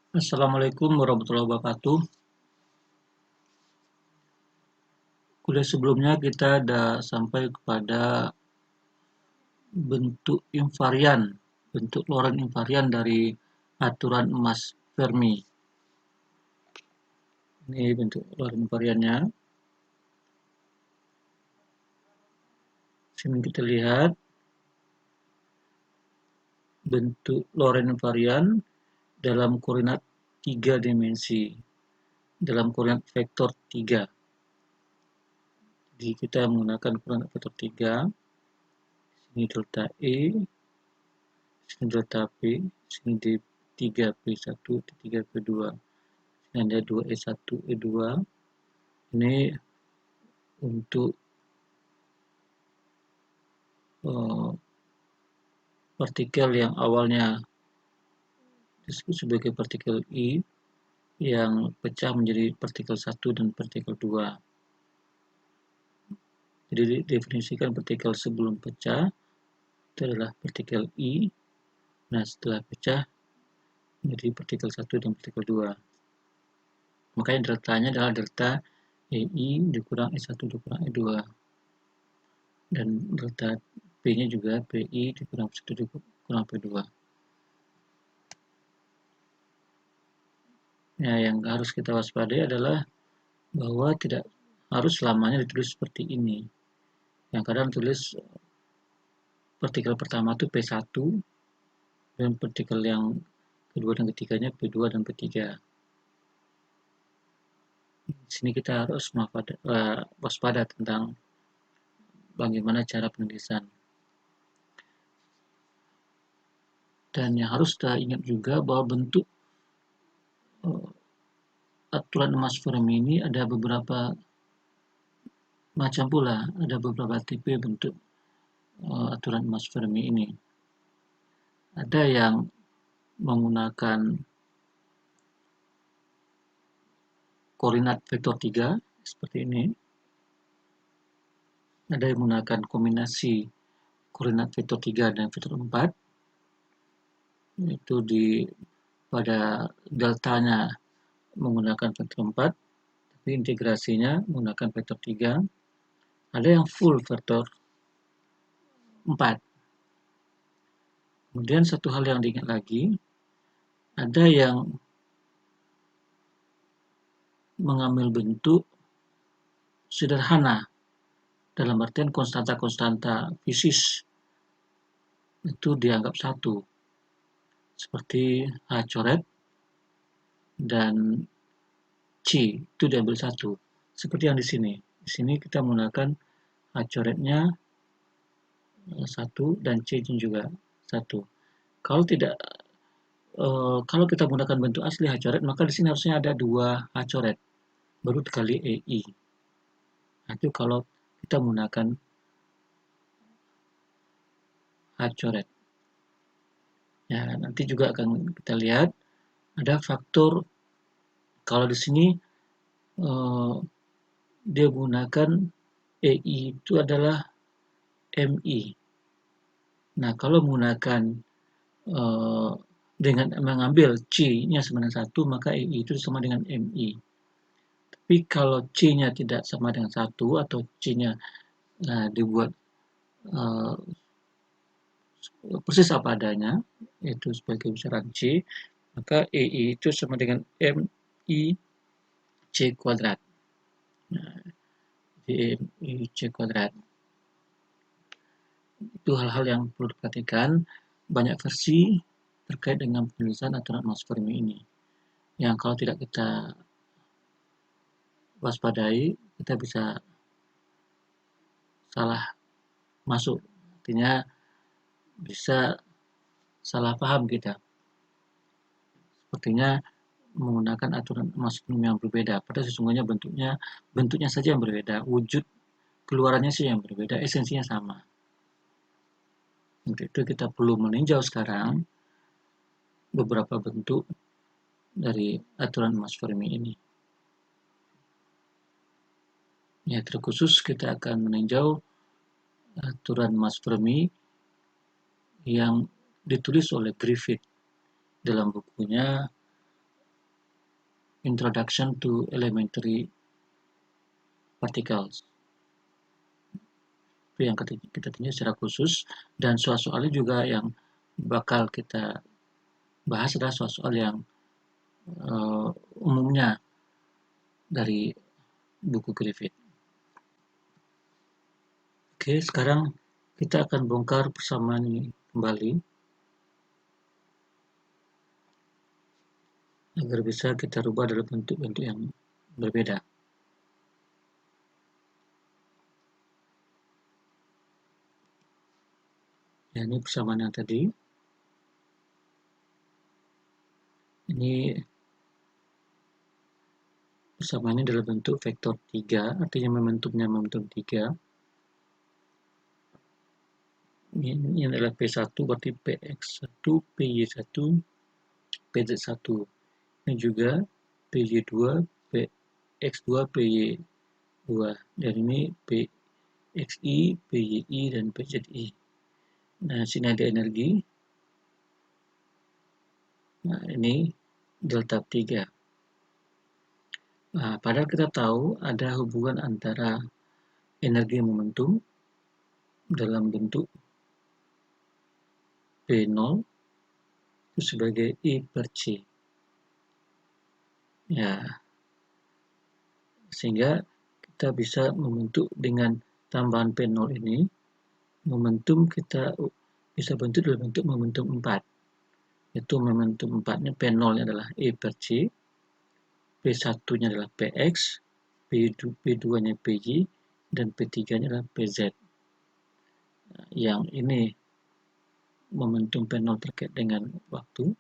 Assalamualaikum warahmatullahi wabarakatuh. Kuliah sebelumnya kita sudah sampai kepada bentuk invarian, bentuk Lorentz invarian dari aturan emas Fermi. Ini bentuk Lorentz invariannya. Sini kita lihat bentuk Lorentz invarian dalam koordinat 3 dimensi, dalam koordinat vektor 3. Jadi kita menggunakan koordinat vektor 3. Sini delta E, sini delta P, sini D3P1, D3P2. Sini ada 2E1, E2. Ini untuk partikel yang awalnya disebut sebagai partikel I yang pecah menjadi partikel 1 dan partikel 2. Jadi definisikan partikel sebelum pecah itu adalah partikel I. Nah, setelah pecah menjadi partikel 1 dan partikel 2. Makanya deltanya adalah delta EI dikurang E1 dikurang E2. Dan delta P-nya juga PI dikurang P1 dikurang P2. Nah, yang harus kita waspadai adalah bahwa tidak harus selamanya ditulis seperti ini. Yang kadang tulis partikel pertama itu P1 dan partikel yang kedua dan ketiganya P2 dan P3. Di sini kita harus waspada tentang bagaimana cara penulisan. Dan yang harus kita ingat juga bahwa bentuk aturan emas Fermi ini ada beberapa macam pula, ada beberapa tipe bentuk aturan emas Fermi ini. Ada yang menggunakan koordinat vektor 3 seperti ini. Ada yang menggunakan kombinasi koordinat vektor 3 dan vektor 4. Itu pada deltanya menggunakan vektor 4, tapi integrasinya menggunakan vektor 3. Ada yang full vektor 4. Kemudian satu hal yang diingat lagi, ada yang mengambil bentuk sederhana dalam artian konstanta-konstanta fisis itu dianggap satu, seperti H coret dan C itu diambil satu, seperti yang di sini. Di sini kita menggunakan H coretnya 1 dan C juga 1. Kalau tidak, kalau kita menggunakan bentuk asli H coret, maka di sini harusnya ada 2 H coret baru dikali EI. Nah, itu kalau kita menggunakan H coret. Ya, nanti juga akan kita lihat ada faktor. Kalau di sini dia menggunakan EI itu adalah MI. Nah, kalau menggunakan dengan mengambil C-nya sama dengan 1, maka EI itu sama dengan MI. Tapi kalau C-nya tidak sama dengan 1 atau C-nya dibuat persis apa adanya, yaitu sebagai besaran C, maka EI itu sama dengan MI C kuadrat. Nah, MI C kuadrat. Itu hal-hal yang perlu diperhatikan. Banyak versi terkait dengan penulisan aturan emas Fermi ini. Yang kalau tidak kita waspadai, kita bisa salah masuk. Artinya bisa salah paham kita. Sepertinya menggunakan aturan emas Fermi yang berbeda. Padahal sesungguhnya bentuknya saja yang berbeda. Wujud keluarannya sih yang berbeda, esensinya sama. Untuk itu kita perlu meninjau sekarang beberapa bentuk dari aturan emas Fermi ini. Ya, terkhusus kita akan meninjau aturan emas Fermi yang ditulis oleh Griffith dalam bukunya Introduction to Elementary Particles. Itu yang kita tinjau secara khusus, dan soal-soalnya juga yang bakal kita bahas adalah soal-soal yang umumnya dari buku Griffith. Oke, sekarang kita akan bongkar persamaan ini kembali agar bisa kita rubah dalam bentuk-bentuk yang berbeda. Ya, ini persamaan yang tadi. Ini persamaan ini dalam bentuk vektor 3, artinya momentumnya momentum 3. Ini adalah P1, berarti Px1, Py1, Pz1. Ini juga Py2, Px2, Py2. Dan ini Pxi, Pyi, dan Pzi. Nah, sini ada energi. Nah, ini delta 3. Nah, padahal kita tahu ada hubungan antara energi momentum dalam bentuk P0 itu sebagai I per C. Ya, sehingga kita bisa membentuk dengan tambahan P0 ini, momentum kita bisa bentuk dalam bentuk momentum 4. Itu momentum 4-nya P0-nya adalah E per C, P1-nya adalah Px, P2-nya Py, dan P3-nya adalah Pz. Yang ini momentum P0 terkait dengan waktu,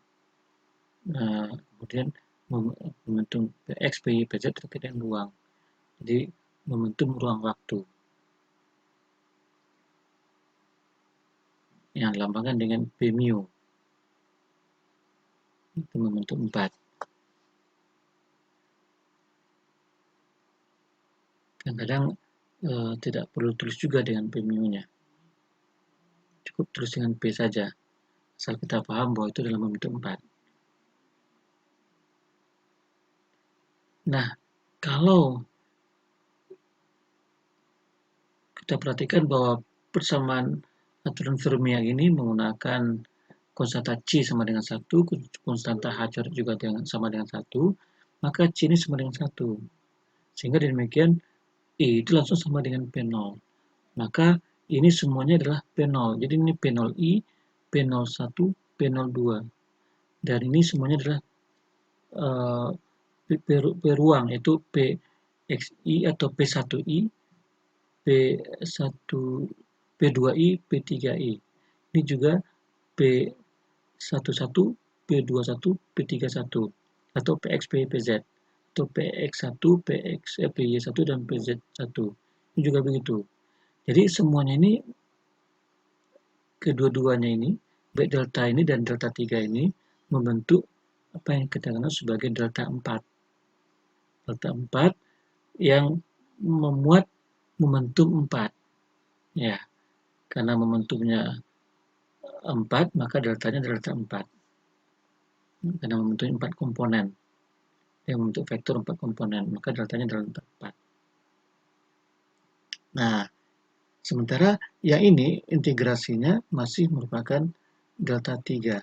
kemudian momentum Px, Py, Pz terkait dengan ruang. Jadi momentum ruang waktu yang dilambangkan dengan P mu. Itu momentum 4. Kadang-kadang tidak perlu tulis juga dengan P mu-nya. Cukup tulis dengan P saja. Asal kita paham bahwa itu dalam momentum 4. Nah, kalau kita perhatikan bahwa persamaan aturan Fermi yang ini menggunakan konstanta C sama dengan 1, konstanta H juga sama dengan 1, maka C ini sama dengan 1. Sehingga demikian I itu langsung sama dengan P0. Maka ini semuanya adalah P0. Jadi ini P0I, P01, P02. Dan ini semuanya adalah P ruang, yaitu PXI atau P1I, P1, P2I, P3I. Ini juga P11, P21, P31 atau PX, PZ atau PX1, PY1 dan PZ1. Ini juga begitu. Jadi semuanya ini kedua-duanya ini, baik delta ini dan delta 3 ini membentuk apa yang kita kenal sebagai delta 4. Delta 4 yang memuat momentum 4. Ya, karena momentumnya 4, maka deltanya delta 4. Karena momentumnya 4 komponen. Yang membentuk vektor 4 komponen, maka deltanya delta 4. Nah, sementara yang ini integrasinya masih merupakan delta 3.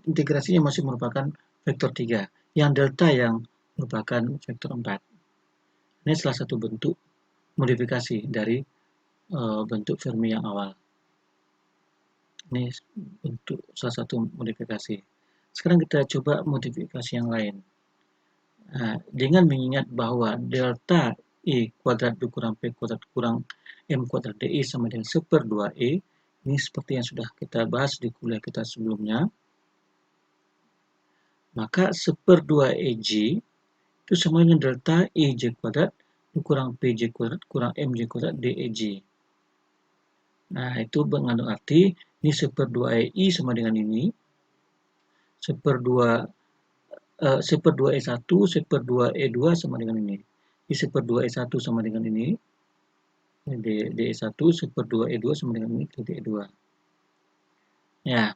Integrasinya masih merupakan vektor 3. Yang delta yang merupakan vektor 4. Ini salah satu bentuk modifikasi dari bentuk Fermi yang awal. Ini bentuk salah satu modifikasi. Sekarang kita coba modifikasi yang lain. Nah, dengan mengingat bahwa delta I kuadrat dikurang P kuadrat kurang M kuadrat DI sama dengan 1/2E, ini seperti yang sudah kita bahas di kuliah kita sebelumnya, maka 1/2EG itu sama dengan delta IJ kuadrat dikurang PJ kuadrat kurang MJ kuadrat DEG. Nah, itu mengandung arti ini 1/2EI sama dengan ini, 1/2E1, 1/2E2 sama dengan ini. Ini 1/2E1 sama dengan ini, DE1, 1/2E2 sama dengan ini, DE2. Ya,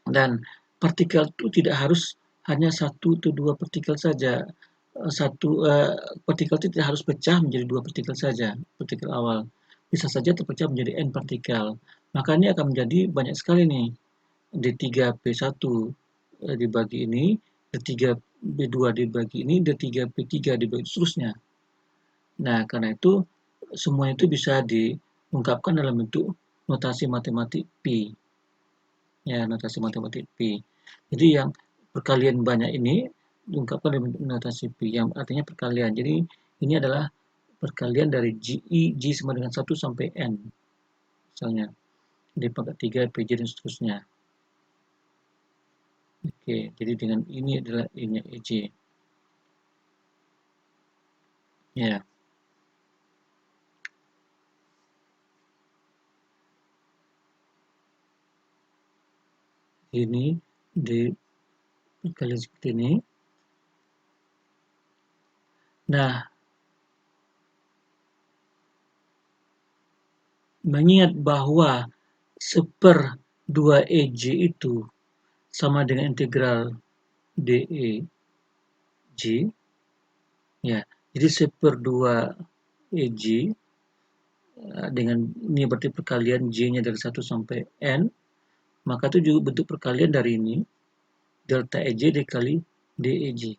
dan partikel itu tidak harus hanya 1 atau 2 partikel saja. Partikel itu tidak harus pecah menjadi 2 partikel saja, partikel awal. Bisa saja terpecah menjadi n partikel. Maka ini akan menjadi banyak sekali nih. D3P1 dibagi ini, D3B2 dibagi ini, D3P3 dibagi seterusnya. Nah, karena itu semua itu bisa diungkapkan dalam bentuk notasi matematik pi. Ya, notasi matematik pi. Jadi yang perkalian banyak ini diungkapkan dalam bentuk notasi pi, yang artinya perkalian. Jadi ini adalah perkalian dari G sama dengan 1 sampai N. Misalnya, D pangkat 3, PJ, dan seterusnya. Oke, jadi dengan ini adalah I-nya EJ. Ya. Ini dikali seperti ini. Nah, mengingat bahwa 1/2 EJ itu sama dengan integral DEJ, ya, jadi 1/2 EJ dengan ini berarti perkalian J-nya dari 1 sampai N, maka itu juga bentuk perkalian dari ini, delta EJ dikali DEJ.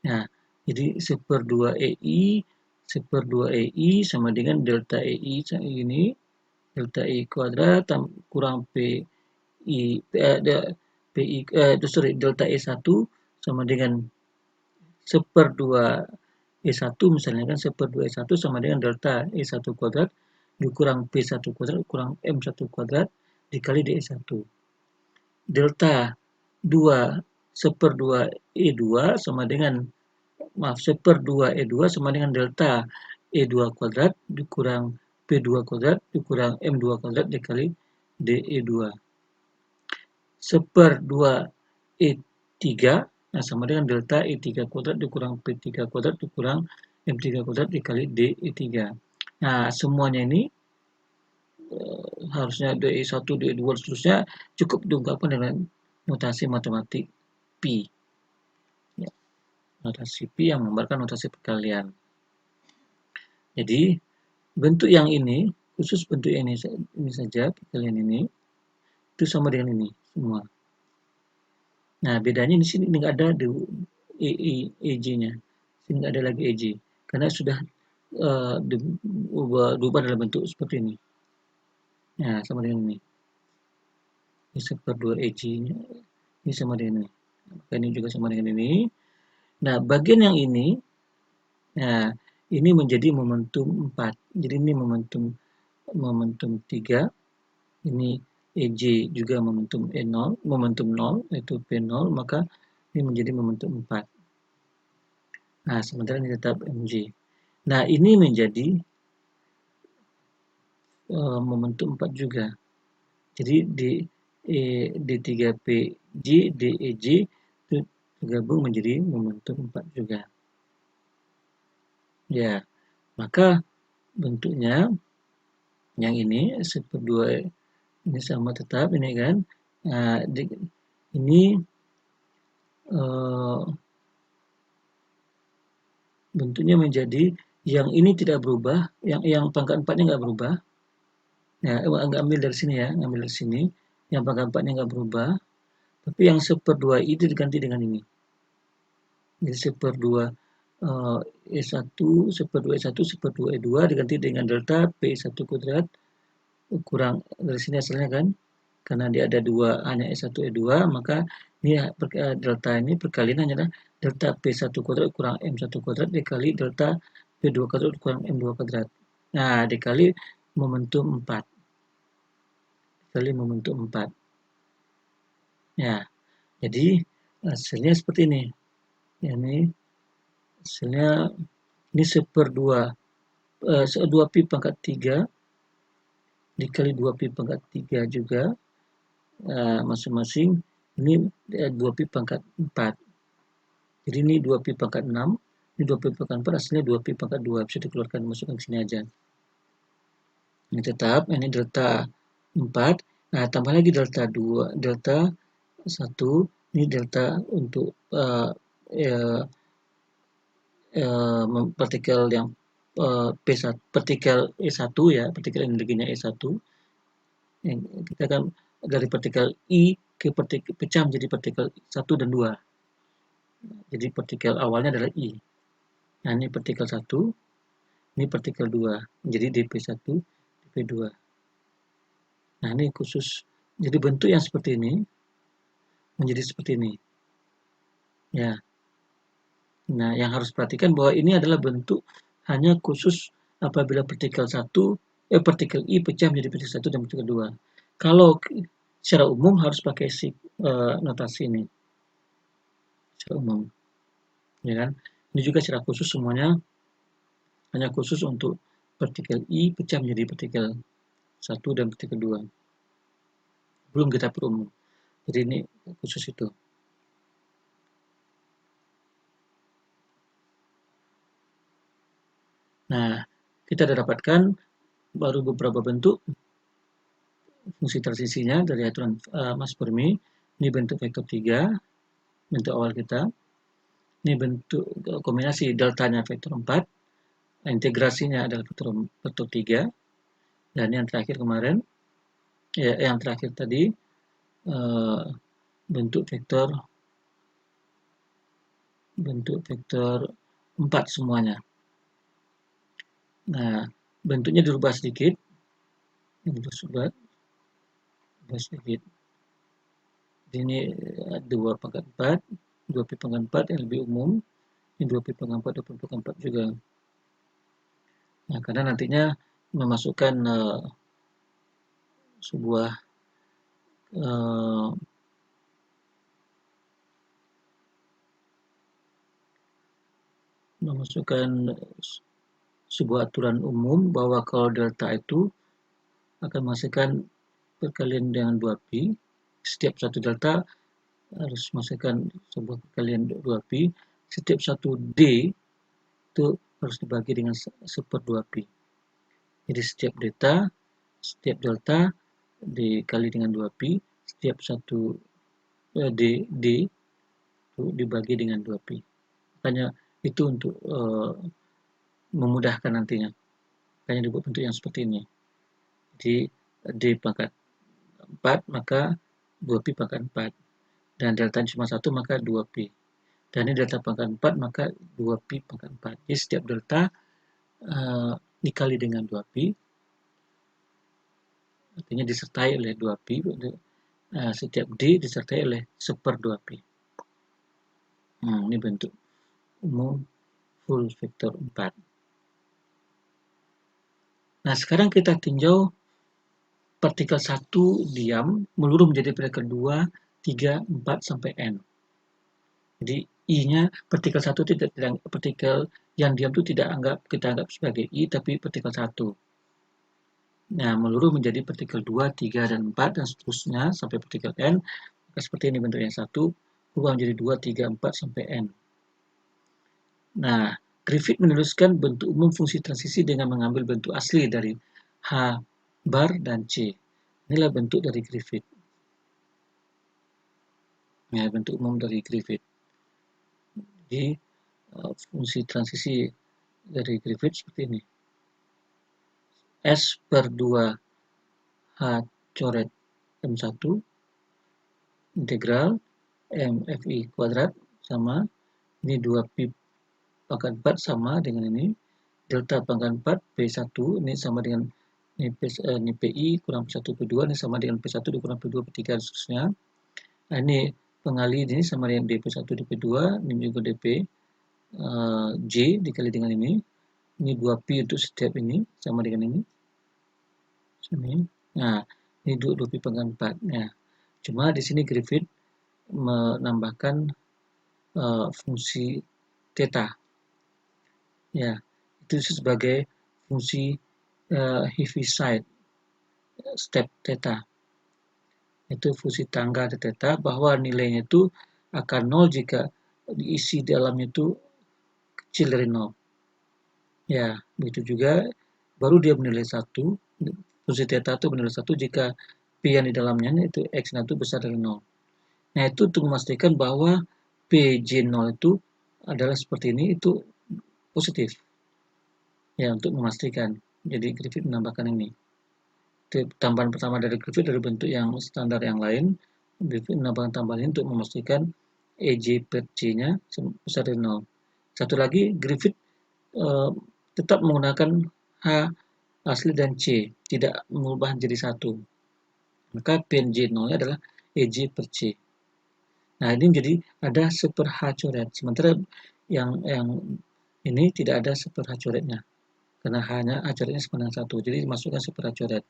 Nah, jadi 1/2EI sama dengan delta EI ini, delta I kuadrat kurang delta E1 sama dengan 1/2E1 misalnya kan, 1/2E1 sama dengan delta E1 kuadrat dikurang P1 kuadrat kurang M1 kuadrat dikali DE1. Delta 1/2E2 sama dengan 1/2E2 sama dengan delta E2 kuadrat dikurang P2 kuadrat dikurang M2 kuadrat dikali DE2. 1/2E3 sama dengan delta E3 kuadrat dikurang P3 kuadrat dikurang M3 kuadrat dikali DE3. Nah, semuanya ini harusnya DE1, DE2, dan seterusnya cukup diungkapkan dengan notasi matematik pi. Ya, notasi pi yang menggambarkan notasi perkalian. Jadi, bentuk yang ini, khusus bentuk ini saja, perkalian ini, itu sama dengan ini semua. Nah, bedanya di sini nggak ada EJ-nya. Sini nggak ada lagi EJ. Karena sudah diubah dalam bentuk seperti ini. Nah, sama dengan ini. Ini 1/2 EJ-nya. Ini sama dengan ini. Maka ini juga sama dengan ini. Nah, bagian yang ini, nah, ini menjadi momentum 4. Jadi ini momentum 3. Ini EJ juga momentum E0, momentum 0, yaitu P0, maka ini menjadi momentum 4. Nah, sementara ini tetap MJ. Nah, ini menjadi momentum 4 juga. Jadi D3PJ, DEJ itu tergabung menjadi momentum 4 juga. Ya, maka bentuknya yang ini 1/2 ini sama tetap ini kan. Nah, ini bentuknya menjadi yang ini tidak berubah, yang pangkat 4-nya nggak berubah. Ya, ambil dari sini ya, ambil dari sini. Yang pangkat 4-nya nggak berubah. Tapi yang 1/2 itu diganti dengan ini. Jadi 1/2 E1, 1/2E1, 1/2E2 diganti dengan delta P1 kuadrat kurang dari sini hasilnya kan. Karena dia ada dua, hanya E1, E2, maka ini delta ini perkalian hanyalah delta P1 kuadrat kurang M1 kuadrat dikali delta P2 kuadrat kurang M2 kuadrat. Nah, dikali momentum 4. Dikali momentum 4. Ya, jadi hasilnya seperti ini. Ini hasilnya ini 2 pi pangkat 3 dikali 2 pi pangkat 3 juga masing-masing ini 2 pi pangkat 4. Jadi ini 2 pi pangkat 6, ini 2 pi pangkat 4, hasilnya 2 pi pangkat 2. Bisa dikeluarkan, masukkan ke sini aja. Ini tetap, ini delta 4. Nah, tambah lagi delta 2, delta 1, Ini delta untuk partikel yang P1, partikel E1 ya, partikel energinya E1. Kita kan dari partikel I ke partikel pecah menjadi partikel 1 dan 2. Jadi partikel awalnya adalah I. Nah, ini partikel 1, ini partikel 2. Jadi dp1, dp2. Nah, ini khusus. Jadi bentuk yang seperti ini menjadi seperti ini. Ya. Nah, yang harus perhatikan bahwa ini adalah bentuk hanya khusus apabila partikel partikel I pecah menjadi partikel 1 dan partikel 2. Kalau secara umum harus pakai notasi ini. Secara umum. Ya kan? Ini juga secara khusus semuanya hanya khusus untuk partikel I pecah menjadi partikel 1 dan partikel 2. Belum kita perumum. Jadi ini khusus itu. Nah, kita sudah dapatkan baru beberapa bentuk fungsi transisinya dari aturan Mas Fermi. Ini bentuk vektor 3, bentuk awal kita. Ini bentuk kombinasi deltanya vektor 4, integrasinya adalah vektor 3, dan yang terakhir kemarin, yang terakhir tadi, bentuk vektor 4 semuanya. Nah, bentuknya dirubah sedikit. Dirubah sedikit. Ini 2 pangkat 4, 2P pangkat 4 yang lebih umum. Ini 2P pangkat 4, 2P pangkat 4 juga. Nah, karena nantinya memasukkan sebuah sebuah aturan umum bahwa kalau delta itu akan menghasilkan perkalian dengan 2pi. Setiap satu delta harus menghasilkan sebuah perkalian 2pi. Setiap satu D itu harus dibagi dengan 1/2pi. Jadi setiap delta dikali dengan 2pi, setiap satu D itu dibagi dengan 2pi. Makanya itu untuk memudahkan nantinya. Makanya dibuat bentuk yang seperti ini. Jadi D pangkat 4 maka 2pi pangkat 4. Dan delta cuma 1 maka 2pi. Dan ini delta pangkat 4 maka 2pi pangkat 4. Jadi setiap delta dikali dengan 2pi, artinya disertai oleh 2pi. Setiap D disertai oleh 1/2pi. Nah, ini bentuk umum full vektor 4. Nah, sekarang kita tinjau partikel 1 diam meluruh menjadi partikel 2, 3, 4 sampai N. Jadi I-nya partikel 1 partikel yang diam itu kita anggap sebagai I tapi partikel 1. Nah, meluruh menjadi partikel 2, 3 dan 4 dan seterusnya sampai partikel N. Maka seperti ini bentuknya 1, berubah menjadi 2, 3, 4 sampai N. Nah, Griffith menuliskan bentuk umum fungsi transisi dengan mengambil bentuk asli dari H bar dan C. Inilah bentuk dari Griffith. Ya, bentuk umum dari Griffith. Jadi, fungsi transisi dari Griffith seperti ini. S/2 H coret M1 integral MFI kuadrat sama ini 2pi pangkat 4 sama dengan ini delta pangkat 4 P1 ini sama dengan ini PI kurang P1 P2 ini sama dengan P1 dikurang P2 P3 dan seterusnya. Nah, ini pengali ini sama dengan dp1 dp2 ini juga dp J dikali dengan ini 2pi untuk setiap ini sama dengan ini sini. Nah, ini 2pi pangkat 4. Nah, cuma di sini Griffith menambahkan fungsi theta. Ya, itu sebagai fungsi Heaviside step theta. Itu fungsi tangga theta bahwa nilainya itu akan 0 jika diisi dalamnya itu kecil dari 0. Ya, begitu juga baru dia menilai 1. Fungsi theta itu menilai 1 jika P yang di dalamnya itu X-nya itu besar dari 0. Nah, itu untuk memastikan bahwa PJ0 itu adalah seperti ini, itu positif. Ya, untuk memastikan. Jadi Griffith menambahkan ini. Tambahan pertama dari Griffith dari bentuk yang standar yang lain. Griffith menambahkan tambahan ini untuk memastikan EJ per C-nya besar dari 0. Satu lagi, Griffith tetap menggunakan H asli dan C, tidak mengubah menjadi satu. Maka PNJ0 adalah EJ per C. Nah, ini jadi ada super H coret. Sementara yang ini tidak ada super H coretnya. Karena hanya H coretnya sama dengan 1. Jadi masukkan super H coret.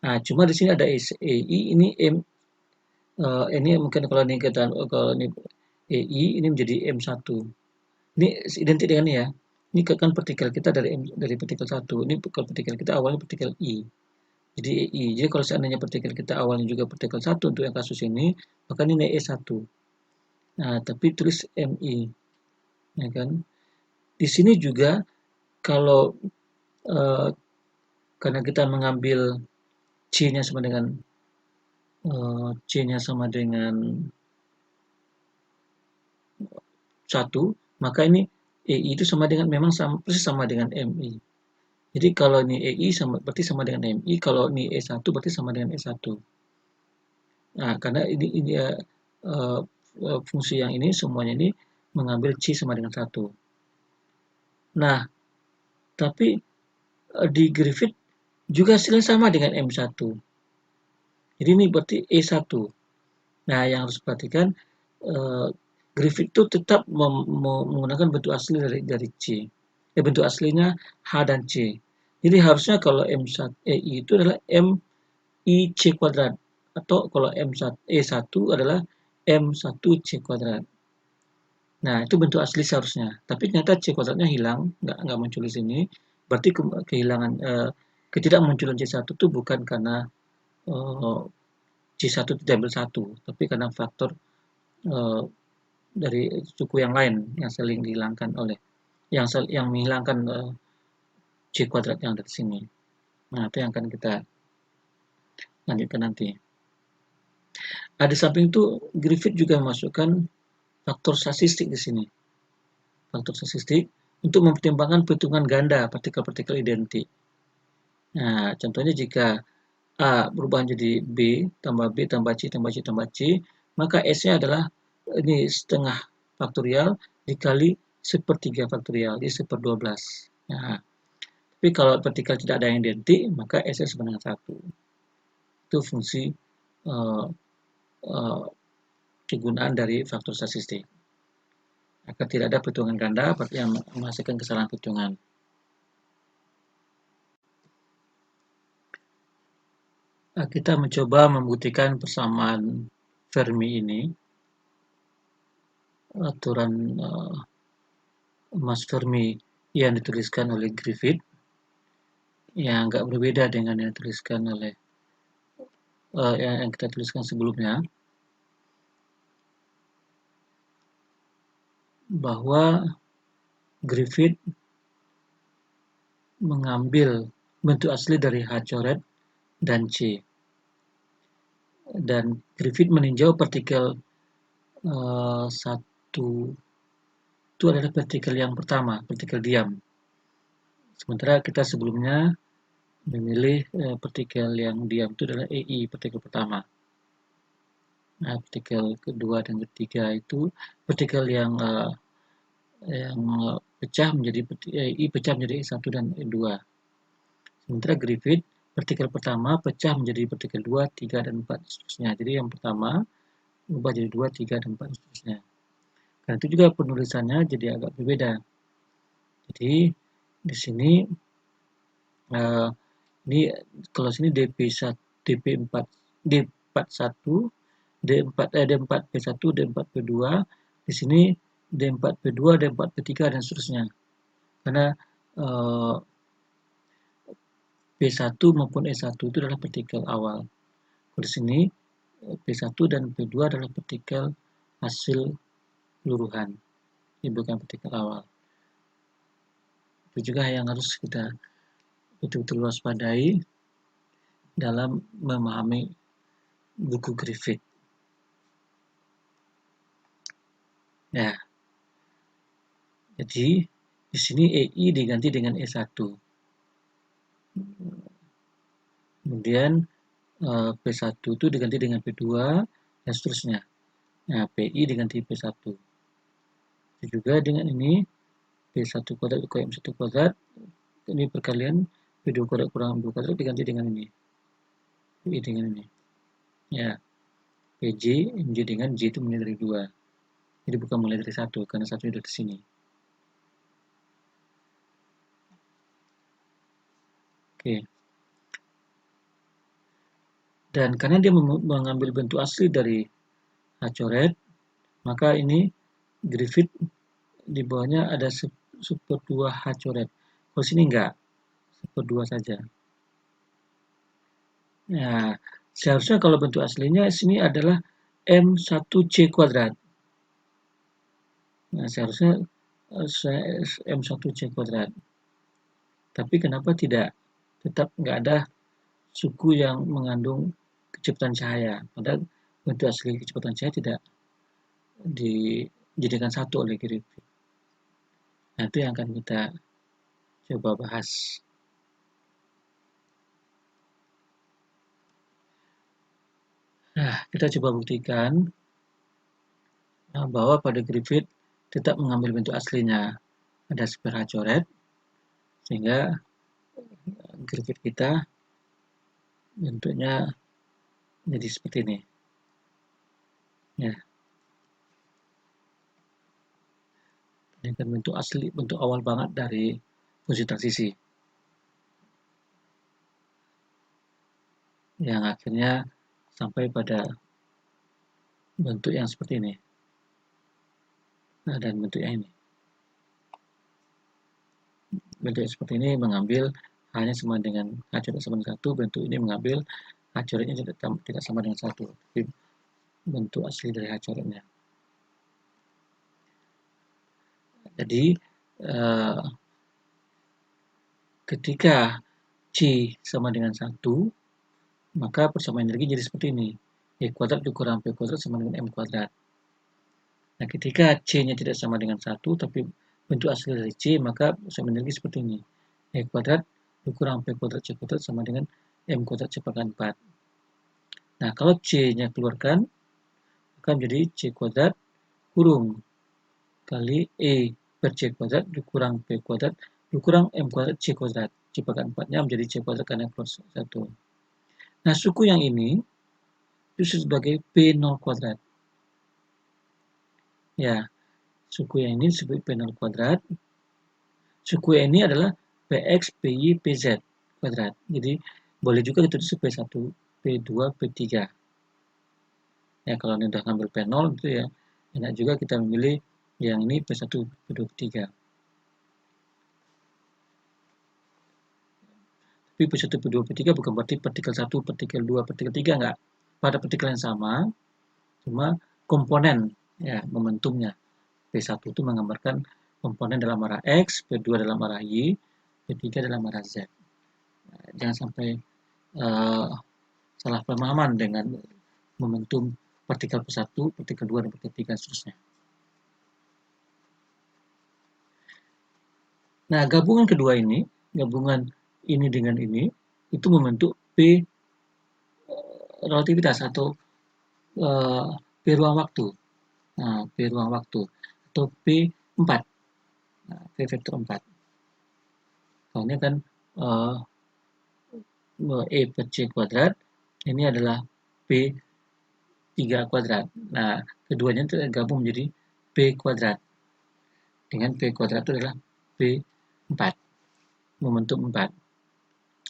Nah, cuma di sini ada EI, ini ini mungkin kalau ini EI, ini menjadi M1. Ini identik dengan ini ya. Ini kan partikel kita dari partikel 1. Ini kalau partikel kita awalnya partikel I. Jadi EI. Jadi kalau seandainya partikel kita awalnya juga partikel 1 untuk yang kasus ini, maka ini E1. Nah, tapi tulis MI. Ya kan? Di sini juga kalau karena kita mengambil C-nya sama dengan C-nya sama dengan 1, maka ini EI itu sama dengan memang persis sama dengan MI. Jadi kalau ini EI berarti sama dengan MI, kalau ini E1 berarti sama dengan E1. Nah, karena ini fungsi yang ini semuanya ini mengambil C sama dengan 1. Nah, tapi di Griffith juga hasilnya sama dengan M1. Jadi ini berarti E1. Nah, yang harus perhatikan Griffith itu tetap menggunakan bentuk asli dari C. Bentuk aslinya H dan C. Jadi harusnya kalau M1 EI itu adalah MI C kuadrat, atau kalau E1 adalah M1 C kuadrat. Nah, itu bentuk asli seharusnya. Tapi ternyata C kuadratnya hilang, nggak muncul di sini. Berarti kehilangan ketidakmunculan C1 itu bukan karena C1 tidak ambil 1, tapi karena faktor dari suku yang lain yang saling dihilangkan oleh yang menghilangkan C kuadrat yang ada di sini. Nah, itu yang akan kita lanjutkan nanti. Di samping itu, Griffith juga memasukkan faktor statistik di sini. Faktor statistik untuk mempertimbangkan perhitungan ganda partikel-partikel identik. Nah, contohnya jika A berubah menjadi B tambah C tambah C tambah C, maka S-nya adalah ini setengah faktorial dikali sepertiga faktorial, jadi 1/12. Nah, tapi kalau partikel tidak ada yang identik, maka S-nya sama dengan 1. Itu fungsi kegunaan dari faktor statistik. Agar tidak ada perhitungan ganda yang menghasilkan kesalahan perhitungan. Kita mencoba membuktikan persamaan Fermi ini, aturan Mas Fermi yang dituliskan oleh Griffith, yang agak berbeda dengan yang dituliskan oleh yang kita tuliskan sebelumnya, bahwa Griffith mengambil bentuk asli dari H coret dan C, dan Griffith meninjau partikel 1 itu adalah partikel yang pertama, partikel diam. Sementara kita sebelumnya memilih partikel yang diam itu adalah EI, partikel pertama. Nah, partikel kedua dan ketiga itu partikel yang pecah menjadi I pecah menjadi E1 dan E2. Sementara Griffith partikel pertama pecah menjadi partikel 2, 3, dan 4 seterusnya. Jadi yang pertama berubah jadi 2, 3, dan 4 seterusnya. Karena itu juga penulisannya jadi agak berbeda. Jadi di sini ini kalau sini DP1, DP4, D41, D4P1, D4P2, di sini D4P2, D4P3, dan seterusnya. Karena P1 maupun E1 itu adalah partikel awal. Di sini P1 dan P2 adalah partikel hasil luruhan, ini bukan partikel awal. Itu juga yang harus kita betul-betul waspadai dalam memahami buku Griffith. Nah, jadi di sini EI diganti dengan E1. Kemudian P1 itu diganti dengan P2 dan seterusnya. Nah, PI diganti P1. Itu juga dengan ini P1 kuadrat kurang M1 kuadrat, ini perkalian P2 kuadrat kurang M2 kuadrat diganti dengan ini. PI dengan ini. Ya, PJ, MJ dengan J itu mulai dari 2. Jadi bukan mulai dari 1, karena 1 udah di sini. Oke. Dan karena dia mengambil bentuk asli dari H coret, maka ini Griffith di bawahnya ada /2 H coret. Kalau sini enggak, /2 saja. Nah, seharusnya kalau bentuk aslinya sini adalah M1C kuadrat. Nah, seharusnya M1C kuadrat. Tapi kenapa tidak? Tetap nggak ada suku yang mengandung kecepatan cahaya. Padahal bentuk asli kecepatan cahaya tidak dijadikan satu oleh Griffith. Nah, itu yang akan kita coba bahas. Nah, kita coba buktikan bahwa pada Griffith tetap mengambil bentuk aslinya. Ada sper H coret, sehingga Griffith kita bentuknya jadi seperti ini. Ya. Ini kan bentuk asli, bentuk awal banget dari fungsi transisi. Yang akhirnya sampai pada bentuk yang seperti ini. Nah, dan bentuk yang ini. Bentuk yang seperti ini mengambil hanya sama dengan H coret sama dengan 1, bentuk ini mengambil H coretnya tidak sama dengan 1, tapi bentuk asli dari H coretnya. Jadi ketika C sama dengan 1, maka persamaan energi jadi seperti ini. E kuadrat dikurang P kuadrat sama dengan M kuadrat. Nah, ketika C-nya tidak sama dengan 1, tapi bentuk asli dari C, maka persamaan energi seperti ini. E kuadrat dikurang P kuadrat C kuadrat sama dengan M kuadrat C pangkat 4. Nah, kalau C-nya keluarkan, akan menjadi C kuadrat kurung kali E per C kuadrat dikurang P kuadrat dikurang M kuadrat C kuadrat. C pangkat 4-nya menjadi C kuadrat karena plus 1. Nah, suku yang ini itu sebagai P0 kuadrat. Ya, suku yang ini disebut P0 kuadrat. Suku yang ini adalah Px, Py, Pz kuadrat. Jadi, boleh juga ditulis P1, P2, P3. Ya, kalau ini udah ngambil P0 itu ya, enak juga kita memilih yang ini P1, P2, P3. Tapi P1, P2, P3 bukan berarti partikel 1, partikel 2, partikel 3, enggak. Pada partikel yang sama, cuma komponen, ya, momentumnya. P1 itu menggambarkan komponen dalam arah X, P2 dalam arah Y, P3 dalam arah Z. Nah, jangan sampai salah pemahaman dengan momentum partikel P1, partikel 2, dan partikel 3, dan seterusnya. Nah, gabungan kedua ini, gabungan ini dengan ini, itu membentuk P relativitas atau P ruang waktu. Nah, P ruang waktu atau P4. Nah, P vektor 4. Soalnya kan E per C kuadrat, ini adalah P3 kuadrat. Nah, keduanya tergabung menjadi P kuadrat. Dengan P kuadrat itu adalah P4. Momentum 4.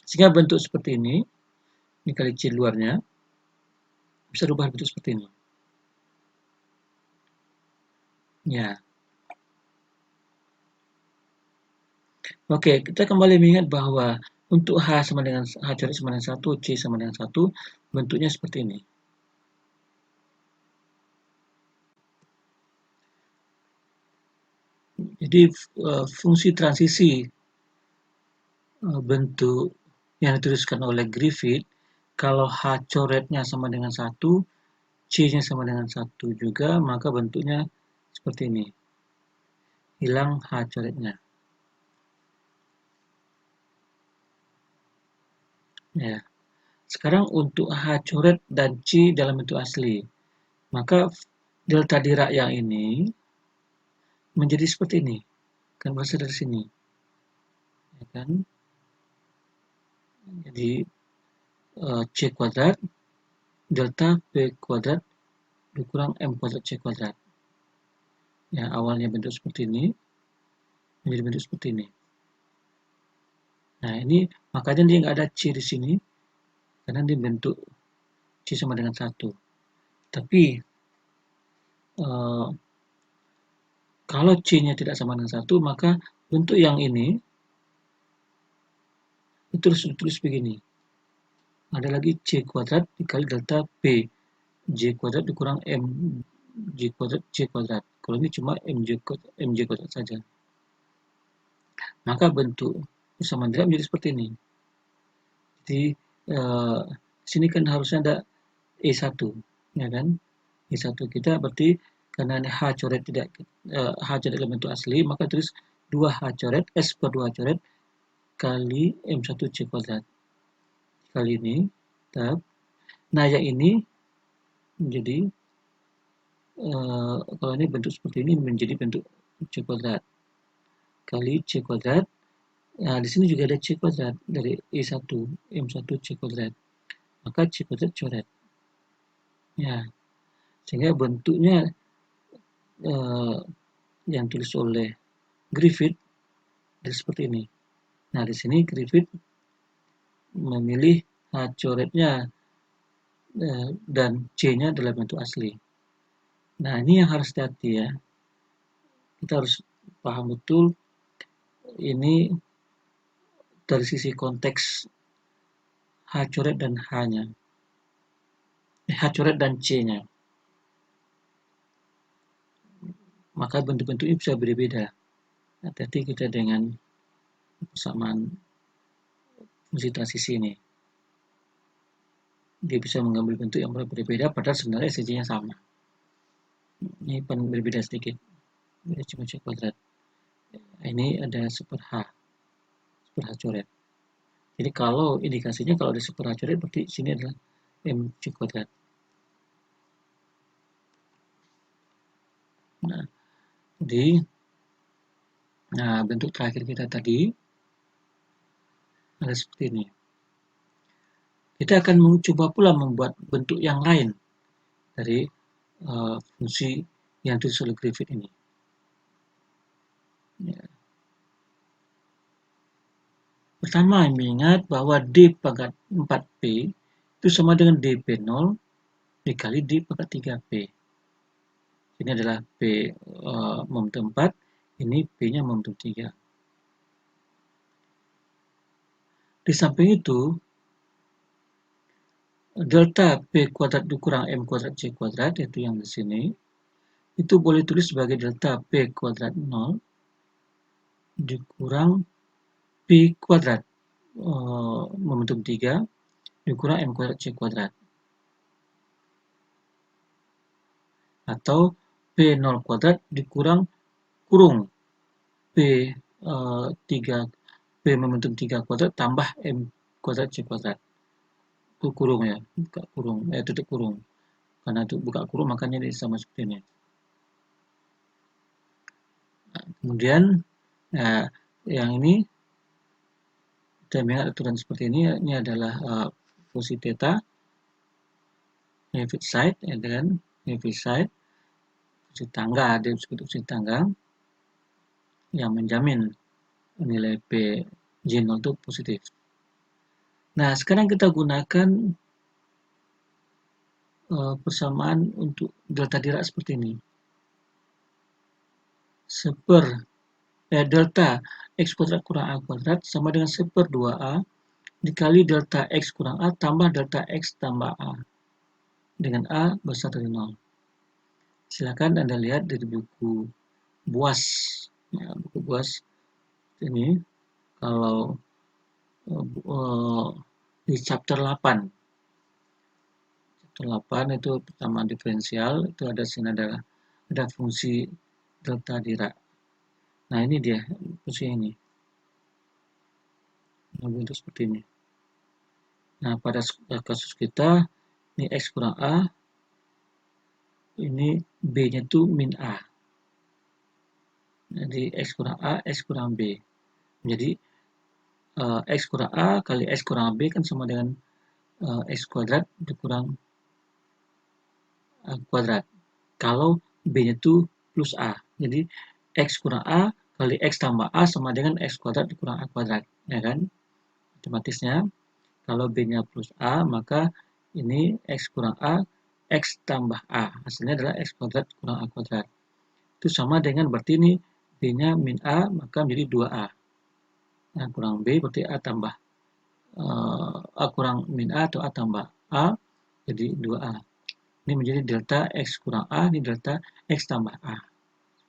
Sehingga bentuk seperti ini kali C luarnya, bisa rubah bentuk seperti ini. Ya. Oke, kita kembali mengingat bahwa untuk H sama dengan H coret sama dengan 1, C sama dengan 1, bentuknya seperti ini. Jadi fungsi transisi bentuk yang dituliskan oleh Griffith, kalau H coretnya sama dengan 1, C-nya sama dengan 1 juga, maka bentuknya seperti ini. Hilang H coretnya. Ya. Sekarang untuk H coret dan C dalam bentuk asli. Maka delta Dirac yang ini menjadi seperti ini. Kan berasal dari sini. Ya kan? Jadi C kuadrat delta P kuadrat dikurang M kuadrat C kuadrat. Ya, awalnya bentuk seperti ini, menjadi bentuk seperti ini. Nah, ini makanya dia nggak ada C di sini, karena dia bentuk C sama dengan 1. Tapi, kalau C-nya tidak sama dengan 1, maka bentuk yang ini, itu harus ditulis begini. Ada lagi C kuadrat dikali delta P. J kuadrat dikurang M J kuadrat C kuadrat. Kalau ini cuma MJ kuadrat saja. Maka bentuk persamaan Dirac menjadi seperti ini. Jadi sini kan harusnya ada E1, ya kan? E1 kita berarti karena ini H coret tidak H coret dalam bentuk asli, maka tulis 2H coret S per 2H coret kali M1 C kuadrat. Kali ini, tab. Nah, yang ini menjadi kalau ini bentuk seperti ini menjadi bentuk C kuadrat kali C kuadrat. Nah, di sini juga ada C kuadrat dari E1, M1 C kuadrat. Maka C kuadrat coret. Ya, sehingga bentuknya yang tulis oleh Griffith seperti ini. Nah, di sini Griffith memilih H coretnya dan C-nya dalam bentuk asli. Nah, ini yang harus hati-hati ya. Kita harus paham betul ini dari sisi konteks H coret dan H-nya. H coret dan C-nya. Maka bentuk-bentuknya bisa berbeda. Hati-hati kita dengan persamaan fungsi transisi ini. Dia bisa mengambil bentuk yang berbeda padahal sebenarnya SJ-nya sama. Ini berbeda sedikit. Beda cuma C kuadrat. Ini ada super H coret. Jadi kalau indikasinya kalau ada super H coret berarti sini adalah M C kuadrat. Nah, jadi bentuk terakhir kita tadi ada seperti ini. Kita akan mencoba pula membuat bentuk yang lain dari fungsi yang ditulis oleh Griffith ini. Ya. Pertama, ingat bahwa D pangkat 4P itu sama dengan DP0 dikali D pangkat 3P. Ini adalah P momentum 4, ini P-nya momentum 3. Di samping itu, delta P kuadrat dikurang M kuadrat C kuadrat, yaitu yang di sini, itu boleh tulis sebagai delta P kuadrat 0 dikurang P kuadrat momentum 3 dikurang M kuadrat C kuadrat. Atau P0 kuadrat dikurang kurung P momentum 3 kuadrat tambah M kuadrat C kuadrat. Itu kurung ya, buka kurung, tutup kurung. Karena itu buka kurung makanya ini sama seperti ini. Nah, kemudian yang ini kita ingat aturan seperti ini adalah fungsi theta Heaviside ya kan, Heaviside fungsi tangga, dia disebut fungsi tangga yang menjamin nilai P J0 itu positif. Nah, sekarang kita gunakan persamaan untuk delta Dirac seperti ini. Delta X kuadrat kurang A kuadrat sama dengan 1/2A dikali delta X kurang A tambah delta X tambah A. Dengan A besar dari 0. Silakan Anda lihat dari buku BUAS. Ya, buku BUAS ini kalau di chapter 8. Chapter 8 itu persamaan diferensial, itu ada sini ada fungsi delta Dirac. Nah, ini dia fungsi ini. Bentuk seperti ini. Nah, pada kasus kita, ini X kurang A, ini B-nya itu min A. Jadi, X kurang A, X kurang B. Jadi, X kurang A kali X kurang B kan sama dengan X kuadrat dikurang A kuadrat. Kalau B-nya itu plus A. Jadi, X kurang A kali X tambah A sama dengan X kuadrat dikurang A kuadrat. Ya kan? Otomatisnya, kalau B-nya plus A, maka ini X kurang A, X tambah A. Hasilnya adalah X kuadrat kurang A kuadrat. Itu sama dengan berarti ini B-nya min A, maka menjadi 2A. Nah, kurang B berarti A tambah A kurang min A atau A tambah A, jadi 2A. Ini menjadi delta X kurang A, ini delta X tambah A.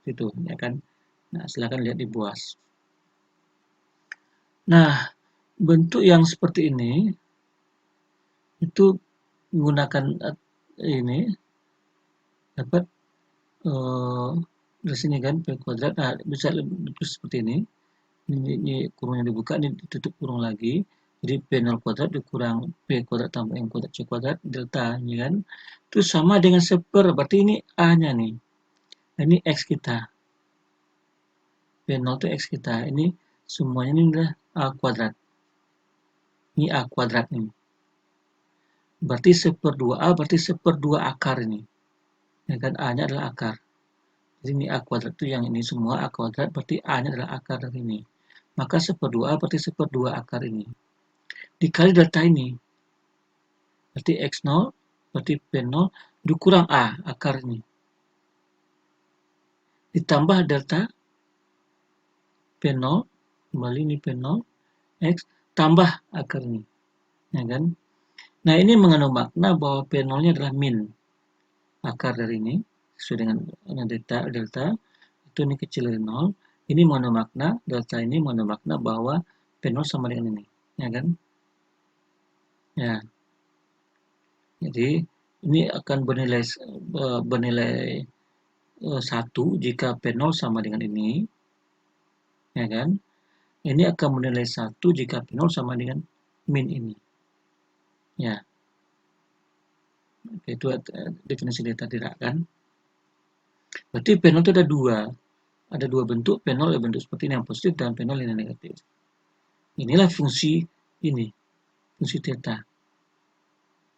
Itu, ya kan? Nah, silakan lihat di buas. Nah, bentuk yang seperti ini, itu menggunakan ini, dapat dari sini kan, P kuadrat, nah bisa lebih seperti ini. Ini kurungnya dibuka, ini ditutup kurung lagi. Jadi P0 kuadrat dikurang P kuadrat tambah M kuadrat C kuadrat delta, ya kan? Itu sama dengan seper, berarti ini A-nya nih. Ini X kita. P0 itu X kita. Ini semuanya ini adalah A kuadrat. Ini A kuadrat ini. Berarti seper 2A, berarti seper 2 akar ini. Ya kan, A-nya adalah akar. Jadi ini A kuadrat itu yang ini semua A kuadrat, berarti A-nya adalah akar dari ini. Maka seper 2A berarti seper 2 akar ini. Dikali delta ini. Berarti X0, berarti P0 dikurang A akar ini. Ditambah delta P0, kembali ini P0, X, tambah akar ini. Ya kan? Nah, ini mengandung makna bahwa P0-nya adalah min. Akar dari ini, sesuai dengan delta, itu ini kecil dari 0. Ini mengandung makna, delta ini mengandung makna bahwa P0 sama dengan ini. Ya kan? Ya. Jadi, ini akan bernilai 1 jika P0 sama dengan ini. Ya kan? Ini akan bernilai 1 jika P0 sama dengan min ini. Ya. Itu definisi delta Dirac kan. Berarti P0 itu ada dua. Ada dua bentuk, P0 ada bentuk seperti ini yang positif dan P0 yang negatif. Inilah fungsi ini, fungsi theta.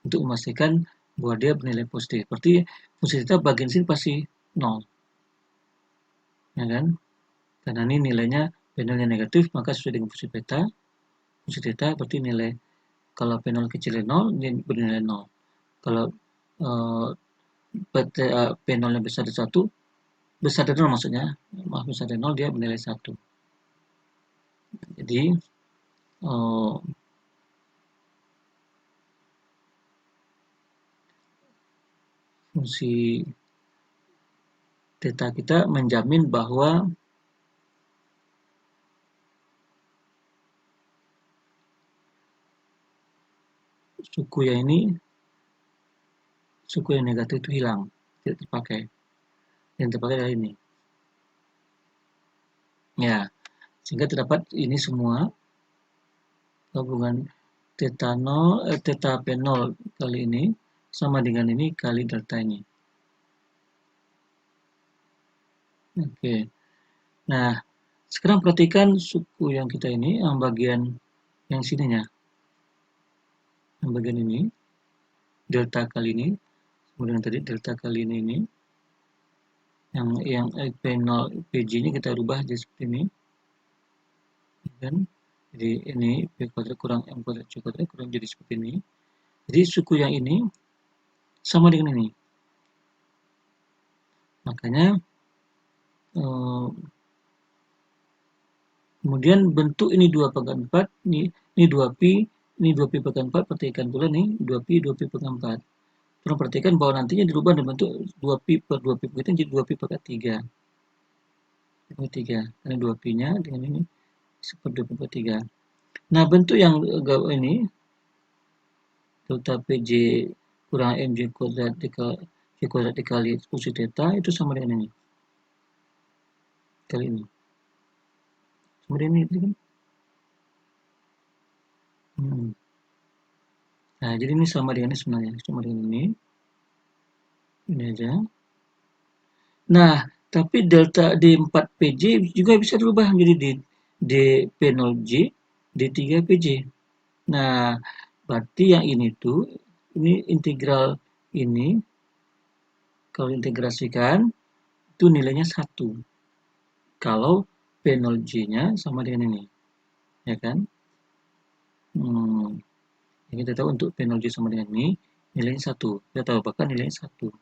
Untuk memastikan bahwa dia bernilai positif. Berarti fungsi theta bagian sini pasti 0. Ya kan? Karena ini nilainya P0 yang negatif, maka sesuai dengan fungsi theta. Fungsi theta berarti nilai, kalau P0 kecil dari 0, dia bernilai 0. Kalau P0 yang besar dari 1, besar dari 0 maksudnya, besar dari 0 dia bernilai 1. Jadi, fungsi theta kita menjamin bahwa suku yang negatif itu hilang, tidak terpakai. Yang terpakai adalah ini. Ya, sehingga terdapat ini semua gabungan theta P0 kali ini sama dengan ini kali delta ini. Oke. Nah, sekarang perhatikan suku yang kita ini, yang bagian yang sininya. Yang bagian ini, delta kali ini, kemudian tadi delta kali ini. Yang P0, PG ini kita rubah jadi seperti ini. Kan? Jadi ini P kuadrat kurang M kuadrat C kuadrat kurang jadi seperti ini. Jadi suku yang ini sama dengan ini. Makanya kemudian bentuk ini 2/4, ini 2pi, ini 2pi pangkat 4, perhatikan pula nih 2pi 2pi pangkat 4. Tolong perhatikan bahwa nantinya dirubah dalam bentuk 2pi per 2pi begitu jadi 2pi pangkat 3. 3. Karena 2pi-nya dengan ini seperti 2pi pangkat 3. Nah, bentuk yang ini delta PJ kurang MJ kuadrat C kuadrat dikali fungsi theta itu sama dengan ini. kali ini. Sama dengan ini kan? Nah, jadi ini sama dengan ini sebenarnya, sama dengan ini aja. Nah, tapi delta D4PJ juga bisa dirubah menjadi D0J, D3PJ. Nah, berarti yang ini tuh, ini integral ini, kalau integrasikan, itu nilainya 1. Kalau P0J-nya sama dengan ini, ya kan? Yang kita tahu untuk P0J sama dengan ini, nilainya 1. Kita tahu bahkan nilainya 1.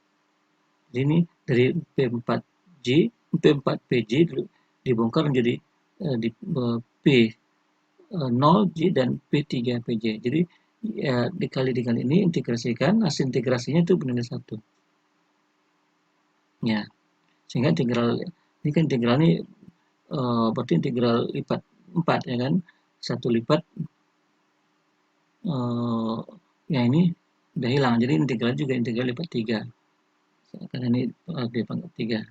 Jadi ini dari P4J, P4PJ dibongkar menjadi P0J dan P3PJ. Jadi ya, dikali dengan ini integrasikan, hasil integrasinya itu bernilai 1. Ya, sehingga integral ini kan integral ini berarti integral lipat 4 ya kan, 1 lipat yang ini udah hilang, jadi integral juga integral lipat 3 karena ini D pangkat 3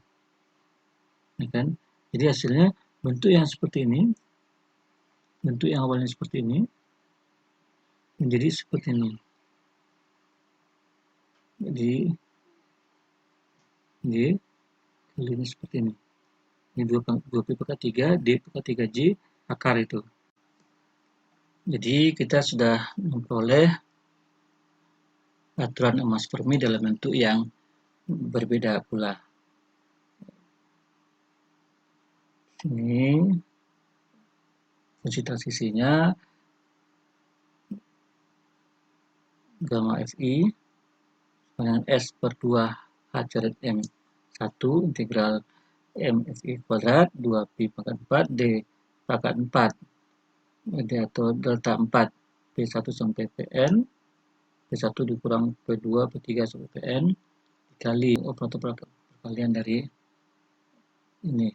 ya kan. Jadi hasilnya bentuk yang seperti ini, bentuk yang awalnya seperti ini menjadi seperti ini. Jadi kali ini seperti ini. Ini 2 P pangkat 3, D pangkat 3J akar itu. Jadi kita sudah memperoleh aturan emas Fermi dalam bentuk yang berbeda pula. Ini fungsi transisinya gamma Fi dengan S per 2 H caret M1 integral M Fi kuadrat 2 Pi pangkat 4 D pangkat 4 atau delta 4 P1 sampai Pn P1 dikurang P2 P3 sampai Pn dikali operator perkalian dari ini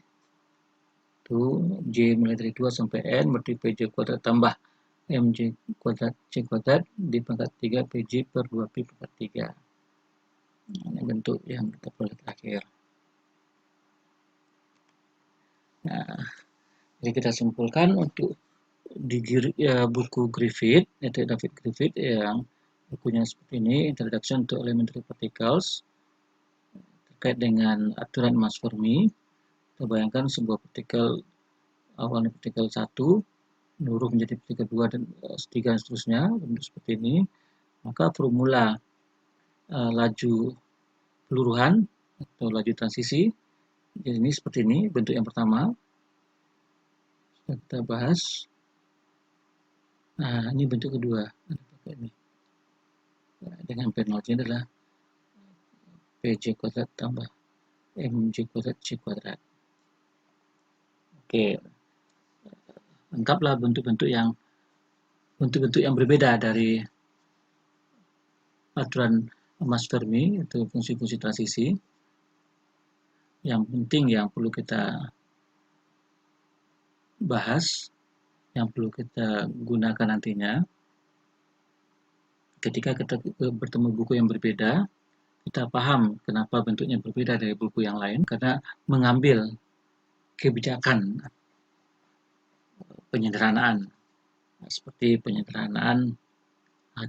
itu J mulai dari 2 sampai N berarti PJ kuadrat tambah MJ kuadrat C kuadrat di pangkat 3 PJ per 2 Pi pangkat 3. Ini bentuk yang kita peroleh terakhir. Nah, jadi kita simpulkan untuk di buku Griffith, yaitu David Griffith yang bukunya seperti ini, Introduction to Elementary Particles, terkait dengan aturan mass Fermi. Kita bayangkan sebuah partikel awalnya partikel 1, menurun menjadi partikel 2 dan 3 dan seterusnya, bentuk seperti ini. Maka formula laju peluruhan atau laju transisi, jadi ini seperti ini, bentuk yang pertama. Kita bahas. Nah, ini bentuk kedua. Ini. Dengan P0-nya adalah PJ kuadrat tambah MJ kuadrat C kuadrat. Oke. Anggaplah bentuk-bentuk yang berbeda dari aturan mass Fermi, itu fungsi-fungsi transisi. Yang penting yang perlu kita bahas, yang perlu kita gunakan nantinya, ketika kita bertemu buku yang berbeda, kita paham kenapa bentuknya berbeda dari buku yang lain, karena mengambil kebijakan penyederhanaan, seperti penyederhanaan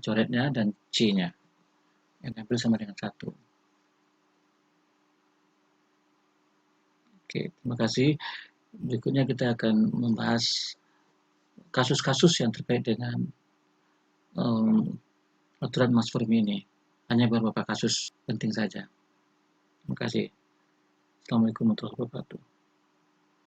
coretnya dan C-nya, yang diambil sama dengan 1. Oke, terima kasih. Berikutnya kita akan membahas kasus-kasus yang terkait dengan aturan mass Fermi ini. Hanya beberapa kasus penting saja. Terima kasih. Assalamualaikum warahmatullahi wabarakatuh.